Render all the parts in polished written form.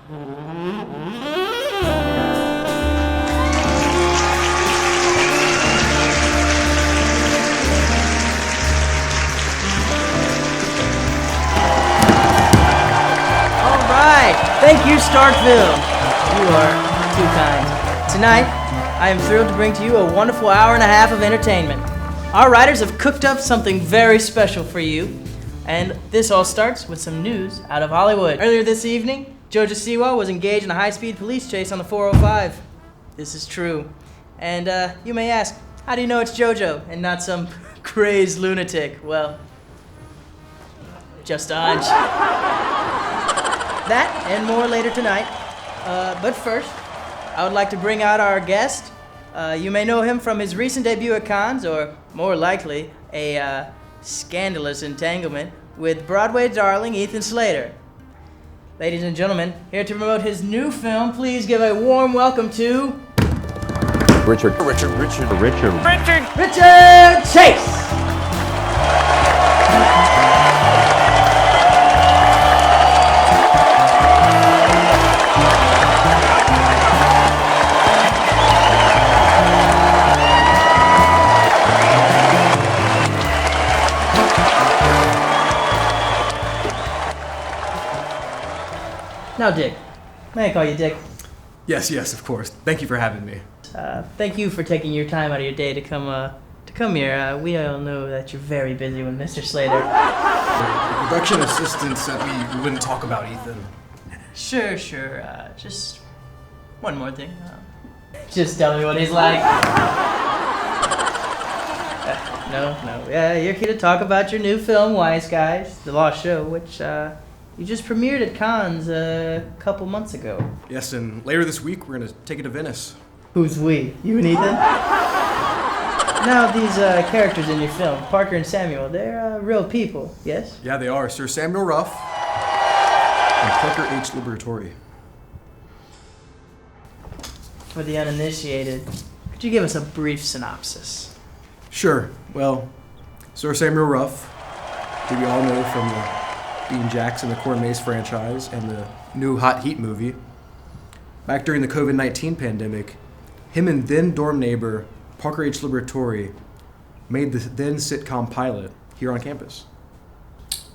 Thank you, Starkville. You are too kind. Tonight, I am thrilled to bring to you a wonderful hour and a half of entertainment. Our writers have cooked up something very special for you, and this all starts with some news out of Hollywood. Earlier this evening, Jojo Siwa was engaged in a high-speed police chase on the 405. This is true. And you may ask, how do you know it's Jojo and not some crazed lunatic? Well, just a hunch. That and more later tonight. But first, I would like to bring out our guest. You may know him from his recent debut at Cannes, or more likely, a scandalous entanglement with Broadway darling Ethan Slater. Ladies and gentlemen, here to promote his new film, please give a warm welcome to Richard Chase! Now, Dick. May I call you Dick? Yes, of course. Thank you for having me. Thank you for taking your time out of your day to come here. We all know that you're very busy with Mr. Slater. The production assistant said we wouldn't talk about Ethan. Sure. Just one more thing. Just tell me what he's like. No. Yeah, you're here to talk about your new film, Wise Guys, The Lost Show, which you just premiered at Cannes a couple months ago. Yes, and later this week we're going to take it to Venice. Who's we? You and Ethan? Now, these characters in your film, Parker and Samuel, they're real people, yes? Yeah, they are. Sir Samuel Ruff and Parker H. Liberatore. For the uninitiated, could you give us a brief synopsis? Sure. Well, Sir Samuel Ruff, who we all know from the Dean Jackson, the Corn Maze franchise, and the new Hot Heat movie. Back during the COVID-19 pandemic, him and then dorm neighbor Parker H. Liberatore made the then sitcom pilot here on campus.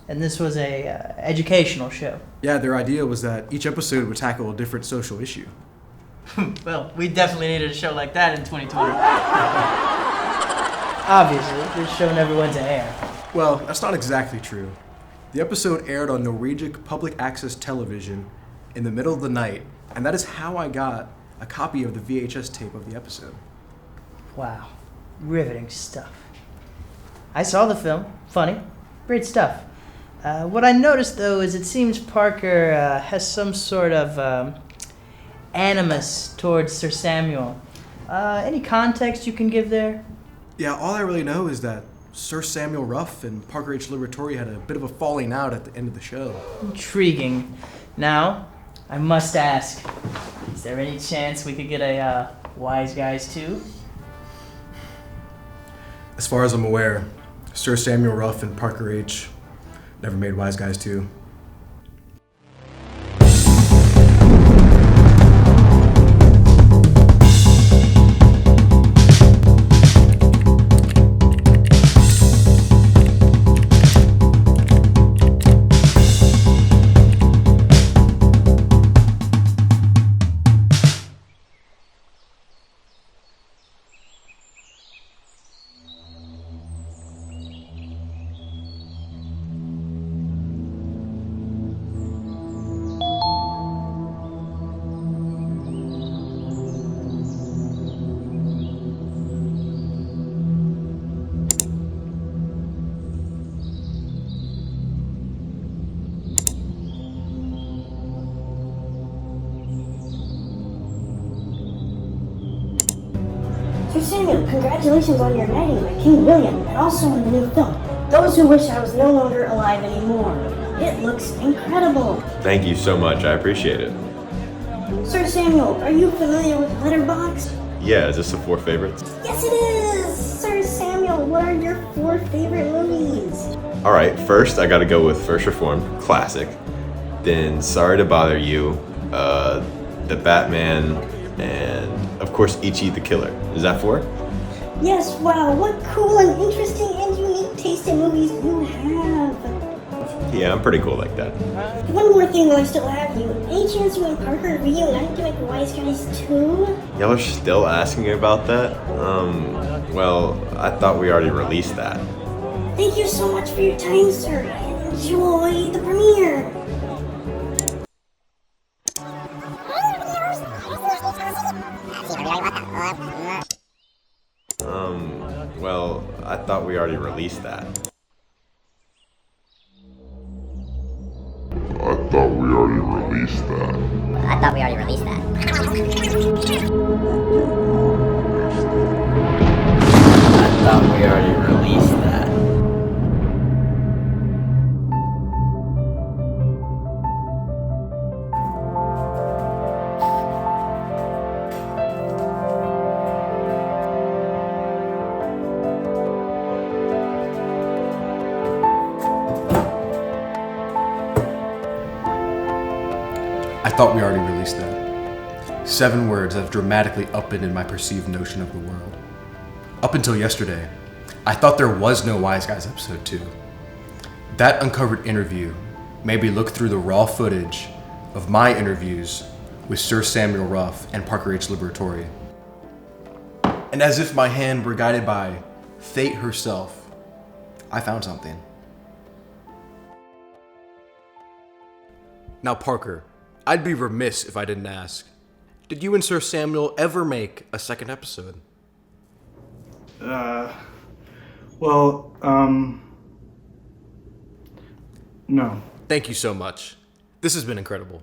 And this was a educational show. Yeah, their idea was that each episode would tackle a different social issue. Well, we definitely needed a show like that in 2020. Obviously, this show never went to air. Well, that's not exactly true. The episode aired on Norwegian public access television in the middle of the night, and that is how I got a copy of the VHS tape of the episode. Wow, riveting stuff. I saw the film. Funny. Great stuff. What I noticed, though, is it seems Parker has some sort of animus towards Sir Samuel. Any context you can give there? Yeah, all I really know is that Sir Samuel Ruff and Parker H. Liberatore had a bit of a falling out at the end of the show. Intriguing. Now, I must ask, is there any chance we could get a Wise Guys 2? As far as I'm aware, Sir Samuel Ruff and Parker H. never made Wise Guys 2. Sir Samuel, congratulations on your knighting by King William, and also on the new film, Those Who Wish I Was No Longer Alive Anymore. It looks incredible. Thank you so much. I appreciate it. Sir Samuel, are you familiar with Letterboxd? Yeah, is this the 4 favorites? Yes, it is! Sir Samuel, what are your 4 favorite movies? Alright, first I gotta go with First Reformed, classic. Then Sorry to Bother You, the Batman, and of course Ichi the Killer. Is that 4? Yes, wow, what cool and interesting and unique taste in movies you have. Yeah, I'm pretty cool like that. One more thing while I still have you. Any chance you and Parker reunite to make Wise Guys 2? Y'all are still asking about that? Well, I thought we already released that. Thank you so much for your time, sir, and enjoy the premiere. Well, I thought we already released that. I thought we already released that. I thought we already released that. I thought we already released that. 7 words that have dramatically upended my perceived notion of the world. Up until yesterday, I thought there was no Wise Guys episode 2. That uncovered interview made me look through the raw footage of my interviews with Sir Samuel Ruff and Parker H. Liberatore. And as if my hand were guided by fate herself, I found something. Now, Parker, I'd be remiss if I didn't ask, did you and Sir Samuel ever make a second episode? No. Thank you so much. This has been incredible.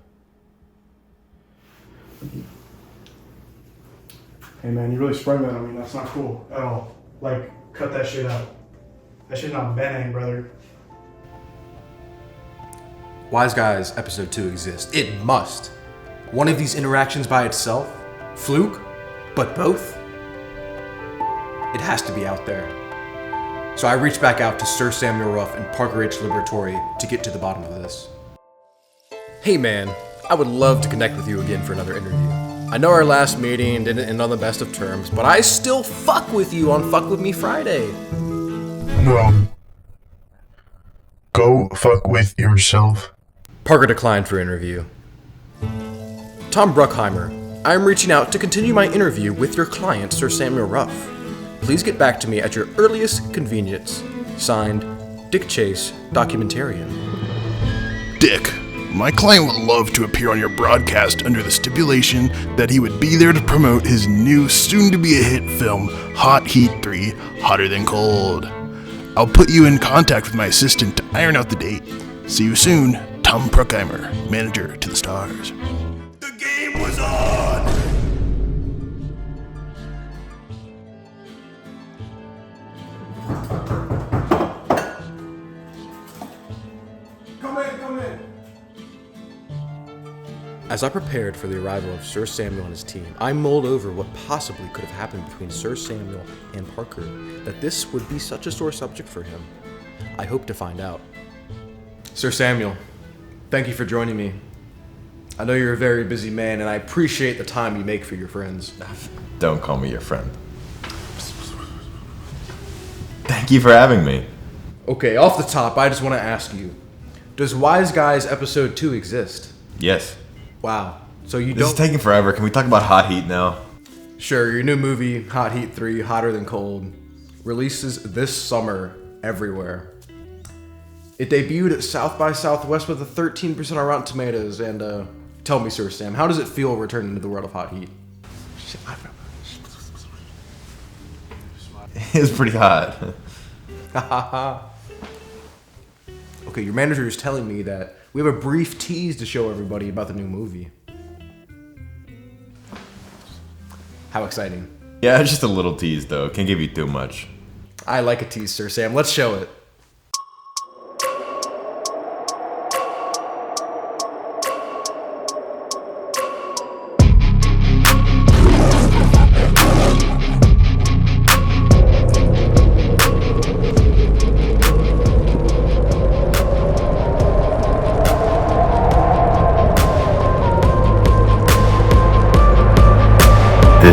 Hey man, you really sprung that on me. That's not cool at all. Like, cut that shit out. That shit's not Benang, brother. Wise Guys episode 2 exists. It must. One of these interactions by itself? Fluke? But both? It has to be out there. So I reached back out to Sir Samuel Ruff and Parker H. Liberatore to get to the bottom of this. Hey man, I would love to connect with you again for another interview. I know our last meeting didn't end on the best of terms, but I still fuck with you on Fuck With Me Friday. Go fuck with yourself. Parker declined for interview. Tom Bruckheimer, I am reaching out to continue my interview with your client, Sir Samuel Ruff. Please get back to me at your earliest convenience. Signed, Dick Chase, documentarian. Dick, my client would love to appear on your broadcast under the stipulation that he would be there to promote his new soon-to-be-a-hit film, Hot Heat 3, Hotter Than Cold. I'll put you in contact with my assistant to iron out the date. See you soon, Tom Bruckheimer, manager to the stars. The game was on! Come in. As I prepared for the arrival of Sir Samuel and his team, I mulled over what possibly could have happened between Sir Samuel and Parker that this would be such a sore subject for him. I hope to find out. Sir Samuel, thank you for joining me. I know you're a very busy man, and I appreciate the time you make for your friends. Don't call me your friend. Thank you for having me. Okay, off the top, I just want to ask you, does Wise Guys episode 2 exist? Yes. Wow. So you This is don't... taking forever. Can we talk about Hot Heat now? Sure, your new movie, Hot Heat 3, Hotter Than Cold, releases this summer everywhere. It debuted at South by Southwest with a 13% on Rotten Tomatoes, and tell me, Sir Sam, how does it feel returning to the world of Hot Heat? It was pretty hot. Okay, your manager is telling me that we have a brief tease to show everybody about the new movie. How exciting. Yeah, just a little tease though. Can't give you too much. I like a tease, Sir Sam. Let's show it.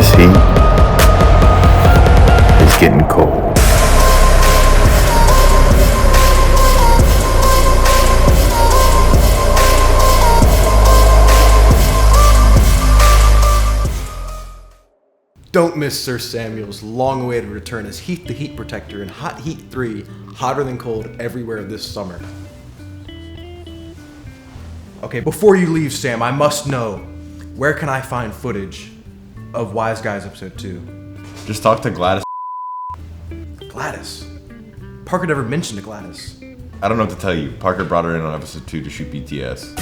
This heat is getting cold. Don't miss Sir Samuel's long-awaited return as Heat the Heat Protector in Hot Heat 3, Hotter Than Cold everywhere this summer. Okay, before you leave, Sam, I must know, where can I find footage of Wise Guys Episode 2? Just talk to Gladys. Gladys. Parker never mentioned Gladys. I don't know what to tell you. Parker brought her in on episode 2 to shoot BTS.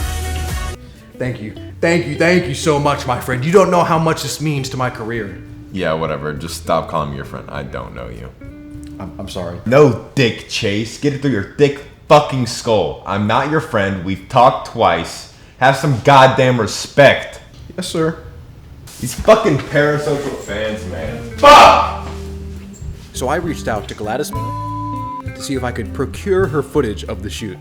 Thank you so much, my friend. You don't know how much this means to my career. Yeah, whatever. Just stop calling me your friend. I don't know you. I'm sorry. No, Dick Chase. Get it through your thick fucking skull. I'm not your friend. We've talked twice. Have some goddamn respect. Yes, sir. These fucking parasocial fans, man. Fuck! So I reached out to Gladys to see if I could procure her footage of the shoot.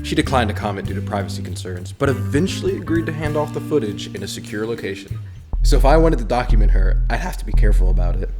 She declined to comment due to privacy concerns, but eventually agreed to hand off the footage in a secure location. So if I wanted to document her, I'd have to be careful about it.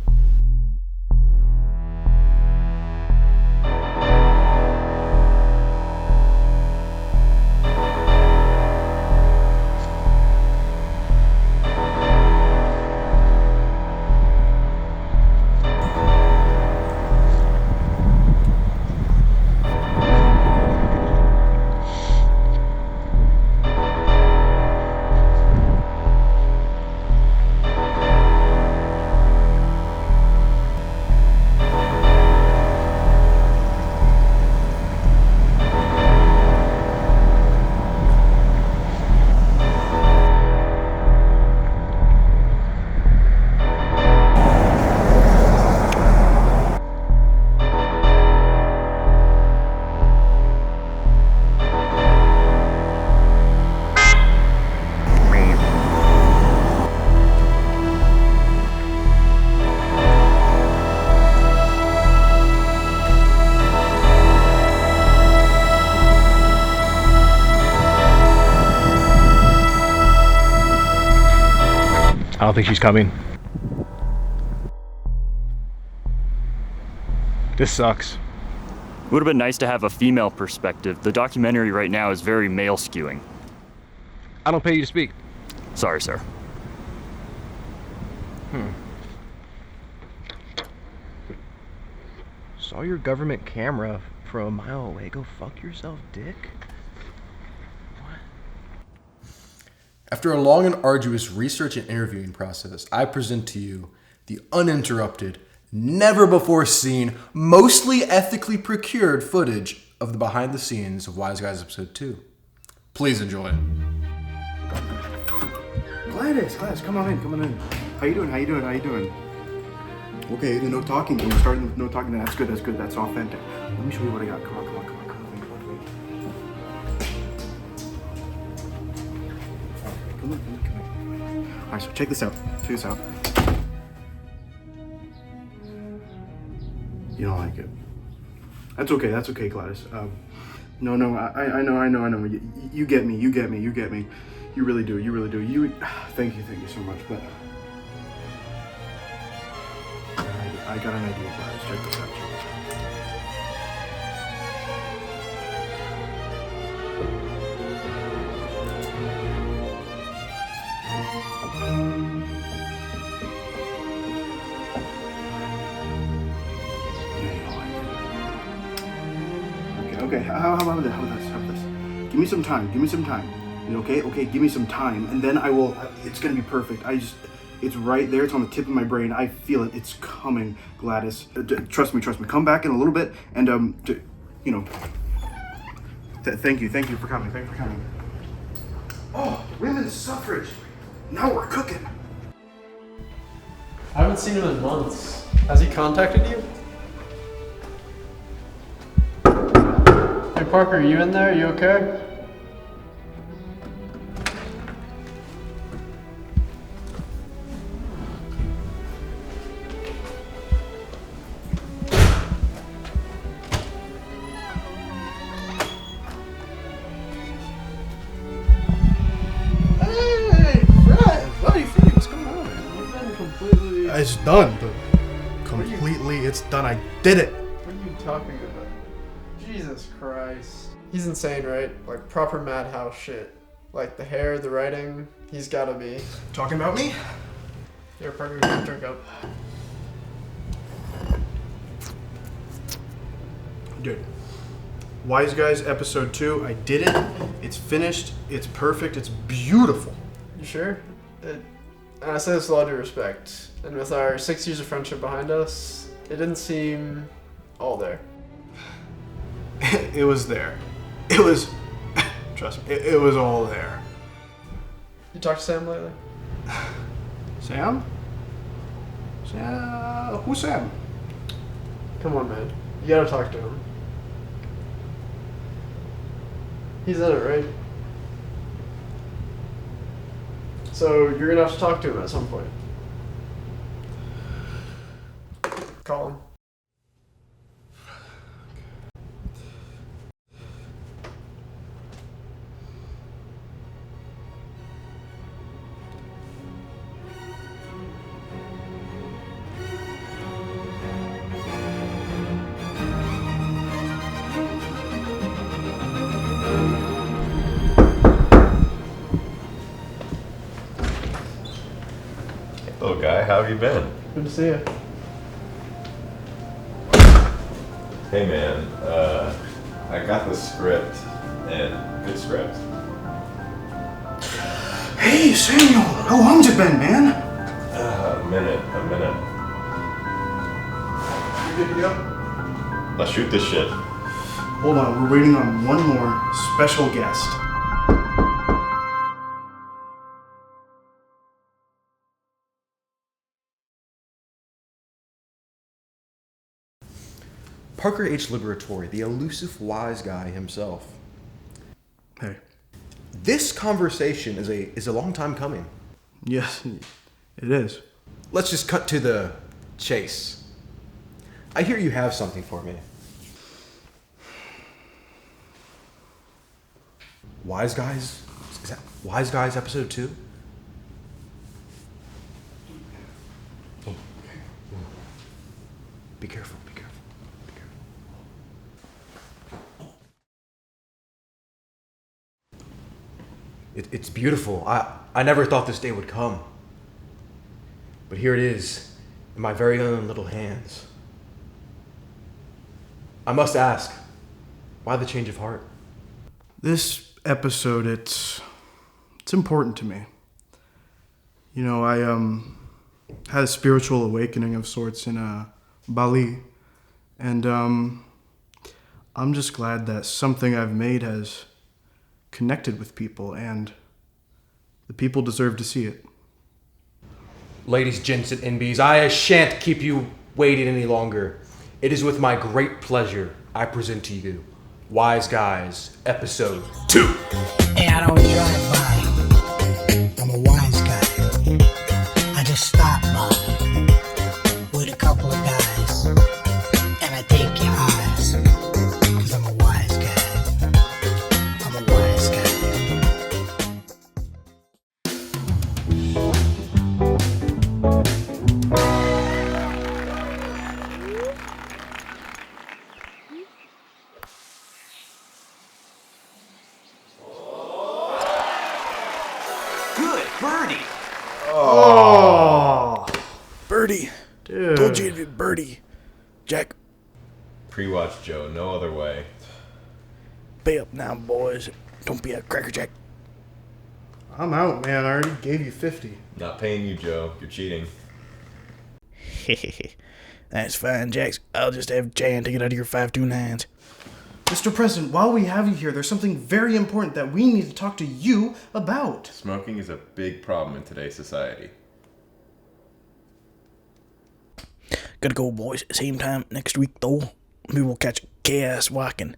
I don't think she's coming. This sucks. It would have been nice to have a female perspective. The documentary right now is very male skewing. I don't pay you to speak. Sorry, sir. Saw your government camera from a mile away. Go fuck yourself, dick. After a long and arduous research and interviewing process, I present to you the uninterrupted, never before seen, mostly ethically procured footage of the behind the scenes of Wise Guys Episode 2. Please enjoy. Gladys, come on in. How you doing? Okay, the no talking. We're starting with no talking. That's good. That's authentic. Let me show you what I got. Come on. Come on. All right, so check this out. You don't like it. That's okay, Gladys. No, I know. You get me. You really do. Thank you so much. But I got an idea, Gladys. Check this out. Okay, how about this? Give me some time. Okay, give me some time, and then I will. It's gonna be perfect. It's right there. It's on the tip of my brain. I feel it. It's coming, Gladys. Trust me. Come back in a little bit, and thank you for coming. Oh, women's suffrage. Now we're cooking. I haven't seen him in months. Has he contacted you? Hey Parker, you in there? You okay? It's done, but completely, it's done. I did it. What are you talking about? Jesus Christ. He's insane, right? Like proper Madhouse shit. Like the hair, the writing, he's gotta be. Talking about me? Here, Parker, drink up. Dude, Wise Guys episode 2, I did it. It's finished. It's perfect. It's beautiful. You sure? And I say this with all due respect. And with our 6 years of friendship behind us, it didn't seem all there. It was there. It was, trust me, it was all there. You talked to Sam lately? Sam? Who's Sam? Come on, man. You gotta talk to him. He's in it, right? So you're gonna have to talk to him at some point. Call him. Hello, guy. How have you been? Good to see you. Hey, man. I got the script, and good script. Hey, Samuel! How long's it been, man? A minute. You good to go? Let's shoot this shit. Hold on, we're waiting on one more special guest. Parker H. Liberatore, the elusive wise guy himself. Hey. This conversation is a long time coming. Yes, it is. Let's just cut to the chase. I hear you have something for me. Wise Guys? Is that Wise Guys episode 2? Oh. Be careful. It's beautiful. I never thought this day would come. But here it is, in my very own little hands. I must ask, why the change of heart? This episode, it's important to me. You know, I had a spiritual awakening of sorts in Bali, and I'm just glad that something I've made has connected with people, and the people deserve to see it. Ladies, gents, and NBs, I shan't keep you waiting any longer. It is with my great pleasure I present to you Wise Guys episode 2. Hey, I don't drive by. I'm a wise guy. I just stop by with a couple of guys, and I take your eyes, 'cause I'm a wise guy. I'm a wise guy. Good birdie. Oh, Birdie. dude. Told you it'd be birdie. Jack, Pre-watch, Joe. No other way. pay up now, boys. Don't be a crackerjack. I'm out, man. I already gave you 50. Not paying you, Joe. You're cheating. That's fine, Jax. I'll just have Jan take it out of your 529s. Mr. President, while we have you here, there's something very important that we need to talk to you about. Smoking is a big problem in today's society. Gotta go, boys. Same time next week, though. We will catch Chaos Walking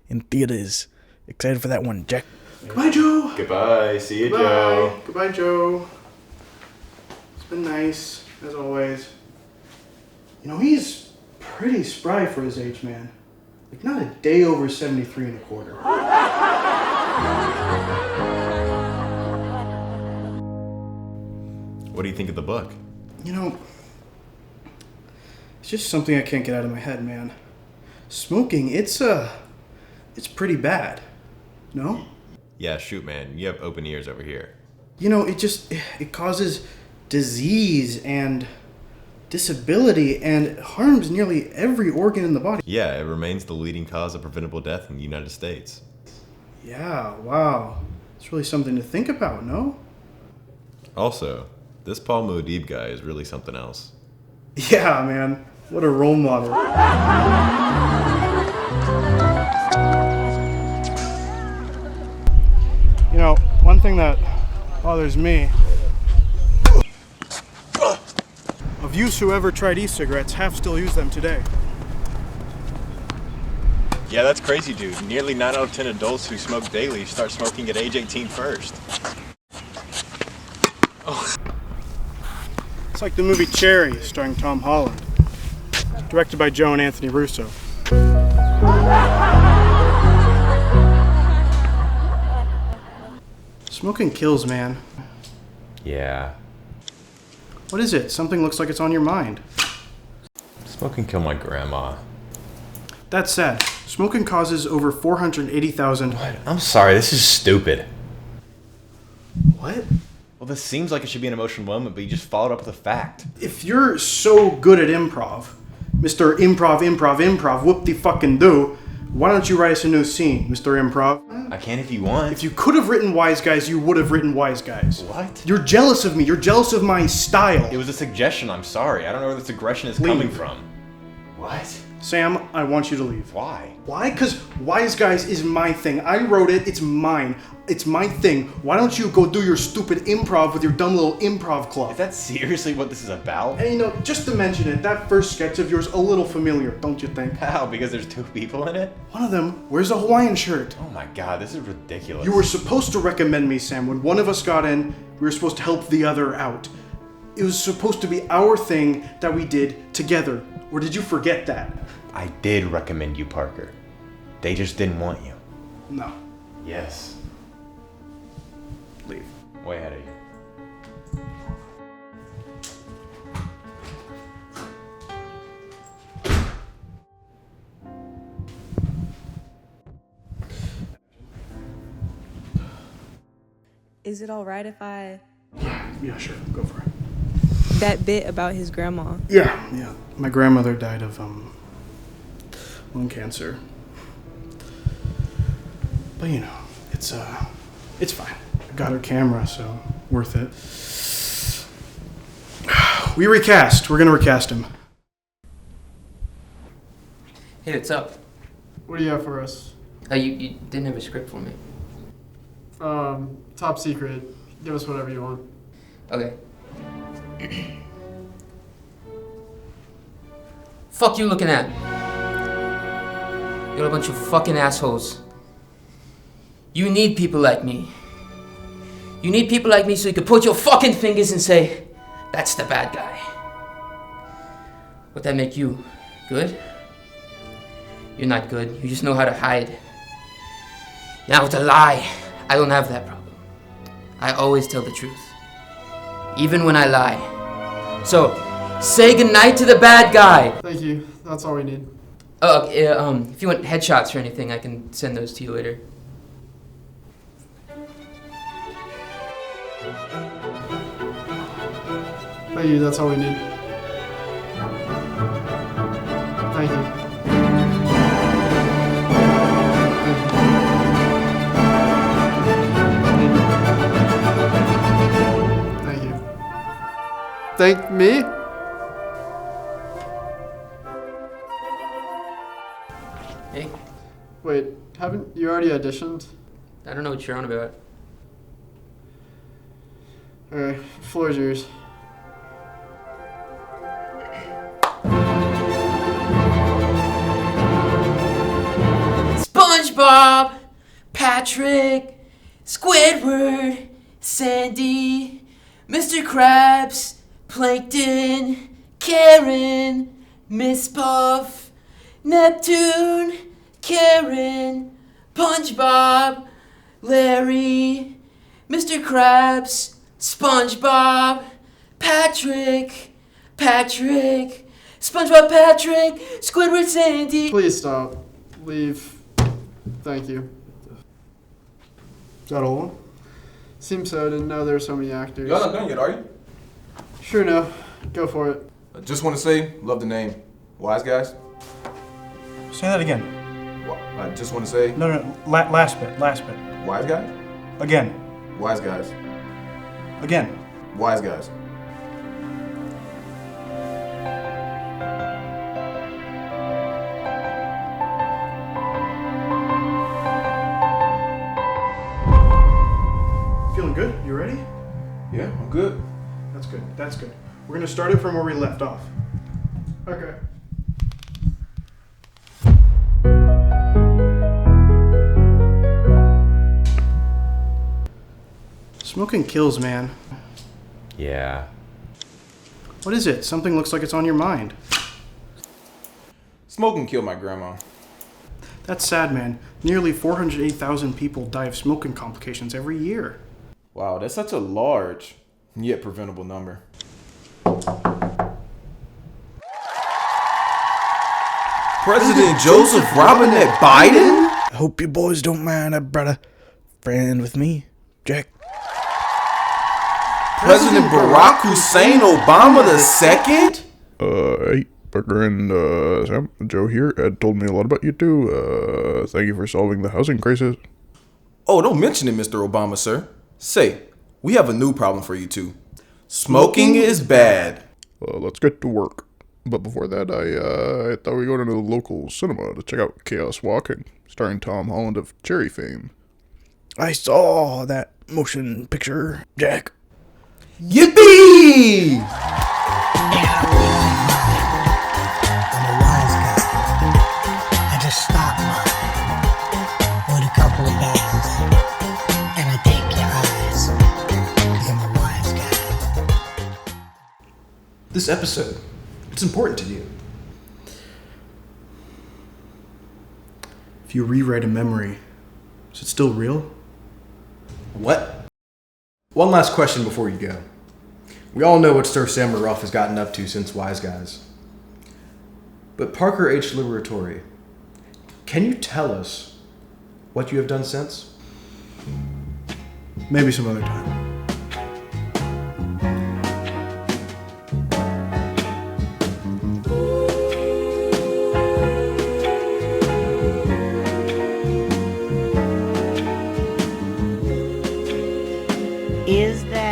in theaters. Excited for that one, Jack. Goodbye, Joe. Goodbye. See you, Goodbye. Joe. Goodbye, Joe. It's been nice, as always. You know, he's pretty spry for his age, man. Like, not a day over 73 and a quarter. What do you think of the book? You know, just something I can't get out of my head, man. Smoking, it's pretty bad. No? Yeah, shoot, man. You have open ears over here. You know, it causes disease and disability, and it harms nearly every organ in the body. Yeah, it remains the leading cause of preventable death in the United States. Yeah, wow. It's really something to think about, no? Also, this Paul Muad'Dib guy is really something else. Yeah, man. What a role model. You know, one thing that bothers me, of youths who ever tried e-cigarettes, half still use them today. Yeah, that's crazy, dude. Nearly 9 out of 10 adults who smoke daily start smoking at age 18 first. Oh. It's like the movie Cherry, starring Tom Holland. Directed by Joe and Anthony Russo. Smoking kills, man. Yeah. What is it? Something looks like it's on your mind. Smoking killed my grandma. That's sad. Smoking causes over 480,000... What? I'm sorry, this is stupid. What? Well, this seems like it should be an emotional moment, but you just followed up with a fact. If you're so good at improv, Mr. Improv, whoop-de-fucking-do, why don't you write us a new scene, Mr. Improv? I can if you want. If you could have written Wise Guys, you would have written Wise Guys. What? You're jealous of me. You're jealous of my style. It was a suggestion, I'm sorry. I don't know where this aggression is coming from. What? Sam, I want you to leave. Why? Why? Because Wise Guys is my thing. I wrote it. It's mine. It's my thing. Why don't you go do your stupid improv with your dumb little improv club? Is that seriously what this is about? And you know, just to mention it, that first sketch of yours a little familiar, don't you think? How? Because there's 2 people in it? One of them wears a Hawaiian shirt. Oh my god, this is ridiculous. You were supposed to recommend me, Sam. When one of us got in, we were supposed to help the other out. It was supposed to be our thing that we did together. Or did you forget that? I did recommend you, Parker. They just didn't want you. No. Yes. Leave. Way ahead of you. Is it alright if I... Yeah, sure. Go for it. That bit about his grandma. Yeah. My grandmother died of, lung cancer. But you know, it's fine. I got her camera, so worth it. We recast. We're gonna recast him. Hey, what's up? What do you have for us? Oh, you didn't have a script for me. Top secret. Give us whatever you want. Okay. Fuck you looking at? You're a bunch of fucking assholes. You need people like me. You need people like me so you can put your fucking fingers and say, that's the bad guy. Would that make you good? You're not good. You just know how to hide. Now to lie, I don't have that problem. I always tell the truth. Even when I lie. So, say goodnight to the bad guy. Thank you. That's all we need. If you want headshots or anything, I can send those to you later. Thank you. That's all we need. Thank you. Thank you. Thank me? Hey. Wait, haven't you already auditioned? I don't know what you're on about. Alright, floor's yours. SpongeBob, Patrick, Squidward, Sandy, Mr. Krabs, Plankton, Karen, Miss Puff, Neptune, Karen, SpongeBob, Larry, Mr. Krabs, SpongeBob, Patrick, SpongeBob Patrick, Squidward Sandy. Please stop. Leave. Thank you. Is that all? Seems so. I didn't know there were so many actors. Y'all not done yet, are you? Sure, no. Go for it. I just want to say, love the name. Wise Guys. Say that again. I just want to say. No, last bit. Wise Guys? Again. Wise Guys. Again. Wise Guys. Feeling good? You ready? Yeah, I'm good. That's good. That's good. We're gonna start it from where we left off. Okay. Smoking kills, man. Yeah. What is it? Something looks like it's on your mind. Smoking killed my grandma. That's sad, man. Nearly 408,000 people die of smoking complications every year. Wow, that's such a large, yet preventable number. President Joseph Robinette Biden? I hope you boys don't mind. I brought a friend with me, Jack. President Barack Hussein Obama II? Hey, Parker and Sam, Joe here. Ed told me a lot about you too. Thank you for solving the housing crisis. Oh, don't mention it, Mr. Obama, sir. Say, we have a new problem for you two. Smoking is bad. Let's get to work. But before that, I thought we were going to the local cinema to check out Chaos Walking, starring Tom Holland of Cherry fame. I saw that motion picture, Jack. Yippee! I'm a wise guy. I just stop by with a couple of guys, and I take your eyes, 'cause I'm a wise guy. This episode, it's important to you. If you rewrite a memory, is it still real? What? One last question before you go. We all know what Sir Sam Ruff has gotten up to since Wise Guys. But Parker H. Liberatore, can you tell us what you have done since? Maybe some other time. Is that